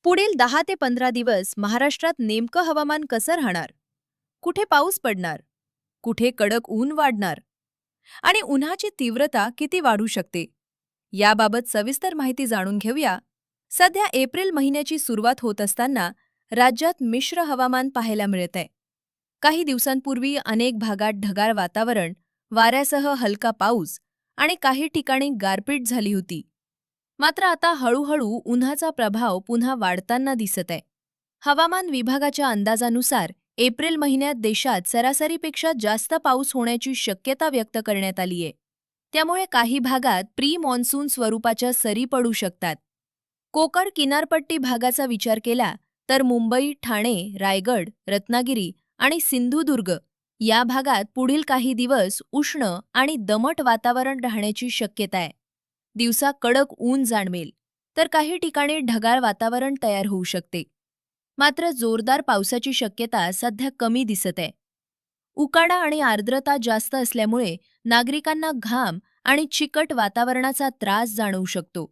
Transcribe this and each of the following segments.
पुढील 10 ते 15 दिवस महाराष्ट्रात नेमकं हवामान कसं राहणार? कुठे पाऊस पडणार? कुठे कडक ऊन वाढणार? आणि उन्हाची तीव्रता किती वाढू शकते? याबाबत सविस्तर माहिती जाणून घेऊया. सध्या एप्रिल महिन्याची सुरुवात होत असताना राज्यात मिश्र हवामान पाहायला मिळतंय. काही दिवसांपूर्वी अनेक भागात ढगाळ वातावरण, वाऱ्यासह हलका पाऊस आणि काही ठिकाणी गारपीट झाली होती. मात्र आता हळूहळू उन्हाचा प्रभाव पुन्हा वाढताना दिसत आहे. हवामान विभागाच्या अंदाजानुसार एप्रिल महिन्यात देशात सरासरीपेक्षा जास्त पाऊस होण्याची शक्यता व्यक्त करण्यात आली आहे. त्यामुळे काही भागात प्री मॉन्सून स्वरूपाच्या सरी पडू शकतात. कोकण किनारपट्टी भागाचा विचार केला तर मुंबई, ठाणे, रायगड, रत्नागिरी आणि सिंधुदुर्ग या भागात पुढील काही दिवस उष्ण आणि दमट वातावरण राहण्याची शक्यता आहे. दिवसा कडक ऊन जाणवेल तर काही ठिकाणी ढगाळ वातावरण तयार होऊ शकते. मात्र जोरदार पावसाची शक्यता सध्या कमी दिसत आहे. उकाडा आणि आर्द्रता जास्त असल्यामुळे नागरिकांना घाम आणि चिकट वातावरणाचा त्रास जाणवू शकतो.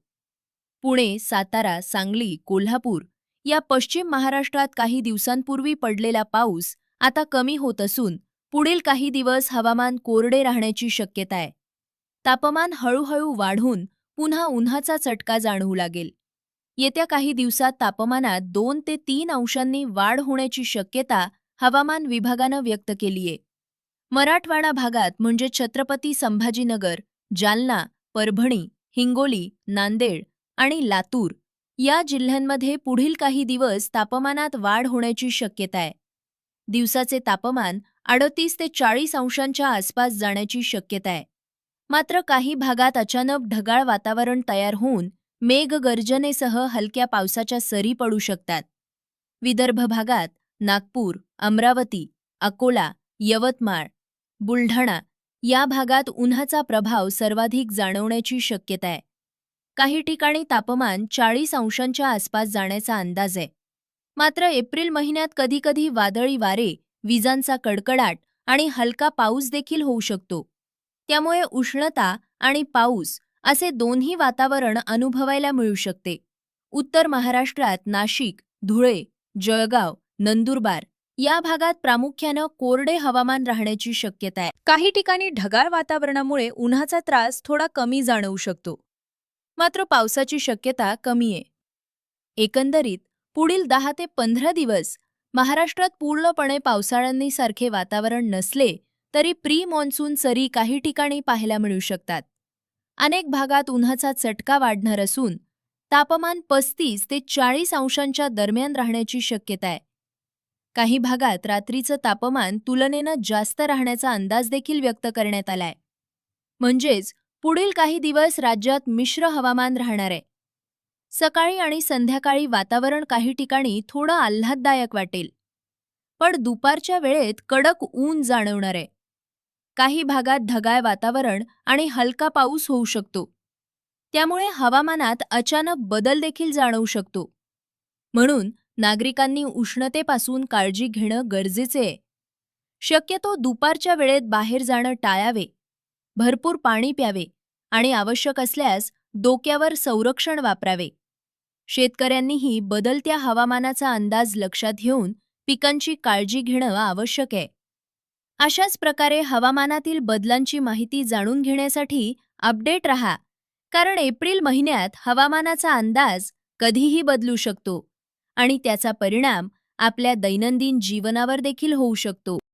पुणे, सातारा, सांगली, कोल्हापूर या पश्चिम महाराष्ट्रात काही दिवसांपूर्वी पडलेला पाऊस आता कमी होत असून पुढील काही दिवस हवामान कोरडे राहण्याची शक्यता आहे. तापमान हळूहळू वाढून पुन्हा उन्हाचा चटका जाणवू लागेल. येत्या काही दिवसात तापमानात 2 ते 3 अंशांनी वाढ होण्याची शक्यता हवामान विभागानं व्यक्त केलीये. मराठवाडा भागात म्हणजे छत्रपती संभाजीनगर, जालना, परभणी, हिंगोली, नांदेड आणि लातूर या जिल्ह्यांमध्ये पुढील काही दिवस तापमानात वाढ होण्याची शक्यता आहे. दिवसाचे तापमान 38 ते 40 अंशांच्या आसपास जाण्याची शक्यता आहे. मात्र काही भागात अचानक ढगाळ वातावरण तयार होऊन मेघगर्जनेसह हलक्या पावसाच्या सरी पडू शकतात. विदर्भ भागात नागपूर, अमरावती, अकोला, यवतमाळ, बुलढाणा या भागात उन्हाचा प्रभाव सर्वाधिक जाणवण्याची शक्यता आहे. काही ठिकाणी तापमान 40 अंशांच्या आसपास जाण्याचा अंदाज आहे. मात्र एप्रिल महिन्यात कधीकधी वादळी वारे, विजांचा कडकडाट आणि हलका पाऊस देखील होऊ शकतो. त्यामुळे उष्णता आणि पाऊस असे दोन्ही वातावरण अनुभवायला मिळू शकते. उत्तर महाराष्ट्रात नाशिक, धुळे, जळगाव, नंदुरबार या भागात प्रामुख्यानं कोरडे हवामान राहण्याची शक्यता आहे. काही ठिकाणी ढगाळ वातावरणामुळे उन्हाचा त्रास थोडा कमी जाणवू शकतो. मात्र पावसाची शक्यता कमी आहे. एकंदरीत पुढील 10 ते 15 दिवस महाराष्ट्रात पूर्णपणे पावसाळ्यांसारखे वातावरण नसले तरी प्री मॉन्सून सरी काही ठिकाणी पाहायला मिळू शकतात. अनेक भागात उन्हाचा चटका वाढणार असून तापमान 35 ते 40 अंशांच्या दरम्यान राहण्याची शक्यता आहे. काही भागात रात्रीचं तापमान तुलनेनं जास्त राहण्याचा अंदाज देखील व्यक्त करण्यात आलाय. म्हणजेच पुढील काही दिवस राज्यात मिश्र हवामान राहणार आहे. सकाळी आणि संध्याकाळी वातावरण काही ठिकाणी थोडं आल्हाददायक वाटेल, पण दुपारच्या वेळेत कडक ऊन जाणवणार आहे. काही भागात ढगाळ वातावरण आणि हलका पाऊस होऊ शकतो. त्यामुळे हवामानात अचानक बदल देखील जाणवू शकतो. म्हणून नागरिकांनी उष्णतेपासून काळजी घेणं गरजेचे आहे. शक्यतो दुपारच्या वेळेत बाहेर जाणं टाळावे, भरपूर पाणी प्यावे आणि आवश्यक असल्यास डोक्यावर संरक्षण वापरावे. शेतकऱ्यांनीही बदलत्या हवामानाचा अंदाज लक्षात घेऊन पिकांची काळजी घेणं आवश्यक आहे. अशाच प्रकारे हवामानातील बदलांची माहिती जाणून घेण्यासाठी अपडेट रहा, कारण एप्रिल महिन्यात हवामानाचा अंदाज कधीही बदलू शकतो आणि त्याचा परिणाम आपल्या दैनंदिन जीवनावर देखील होऊ शकतो.